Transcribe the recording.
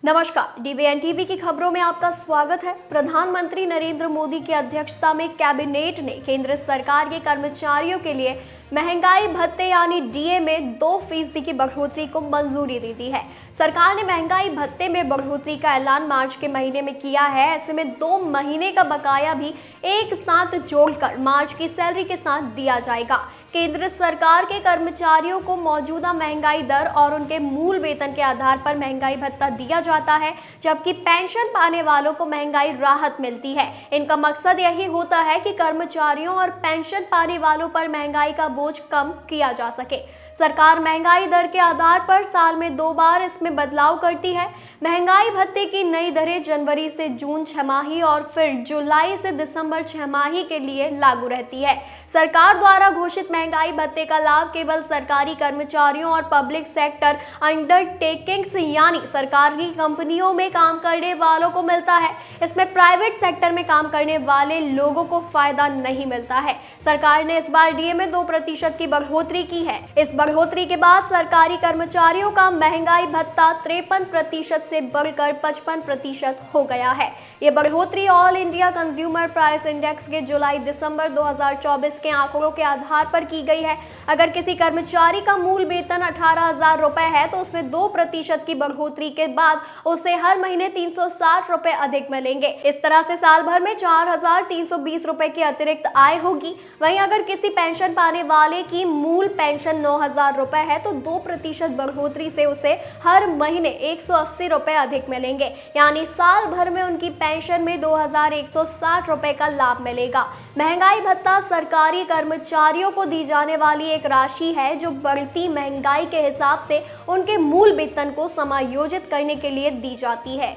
नमस्कार, डीवीएन टीवी की खबरों में आपका स्वागत है। प्रधानमंत्री नरेंद्र मोदी की अध्यक्षता में कैबिनेट ने केंद्र सरकार के कर्मचारियों के लिए महंगाई भत्ते यानी डीए में 2% की बढ़ोतरी को मंजूरी दे दी है। सरकार ने महंगाई भत्ते में बढ़ोतरी का ऐलान मार्च के महीने में किया है। ऐसे में 2 महीने का बकाया भी एक साथ जोड़कर मार्च की सैलरी के साथ दिया जाएगा। केंद्र सरकार के कर्मचारियों को मौजूदा महंगाई दर और उनके मूल वेतन के आधार पर महंगाई भत्ता दिया जाता है, जबकि पेंशन पाने वालों को महंगाई राहत मिलती है। इनका मकसद यही होता है कि कर्मचारियों और पेंशन पाने वालों पर महंगाई का बोझ कम किया जा सके। सरकार महंगाई दर के आधार पर साल में 2 बार इसमें बदलाव करती है। महंगाई भत्ते की नई दरें जनवरी से जून छमाही और फिर जुलाई से दिसंबर छमाही के लिए लागू रहती है। सरकार द्वारा घोषित महंगाई भत्ते का लाभ केवल सरकारी कर्मचारियों और पब्लिक सेक्टर अंडरटेकिंग्स यानी सरकारी कंपनियों में काम करने वालों को मिलता है। इसमें प्राइवेट सेक्टर में काम करने वाले लोगों को फायदा नहीं मिलता है। सरकार ने इस बार डीए में 2% की बढ़ोतरी की है। इस बढ़ोतरी के बाद सरकारी कर्मचारियों का महंगाई भत्ता 53% से बढ़कर 55% हो गया है। ये बढ़ोतरी all India consumer price index के जुलाई दिसंबर 2024 के आंकड़ों के आधार पर की गई है। अगर किसी कर्मचारी का मूल वेतन 18,000 रुपए है तो उसमें 2% की बढ़ोतरी के बाद उसे हर महीने 360 रुपए अधिक मिलेंगे। इस तरह से साल भर में 4,320 रुपए की अतिरिक्त आय होगी। वहीं अगर किसी पेंशन पाने वाले की मूल पेंशन 9,000 रुपए है तो 2% बढ़ोतरी से उसे हर महीने 180 रुपए अधिक मिलेंगे, यानी साल भर में उनकी पेंशन में 2,160 रुपए का लाभ मिलेगा। महंगाई भत्ता सरकारी कर्मचारियों को दी जाने वाली एक राशि है जो बढ़ती महंगाई के हिसाब से उनके मूल वेतन को समायोजित करने के लिए दी जाती है।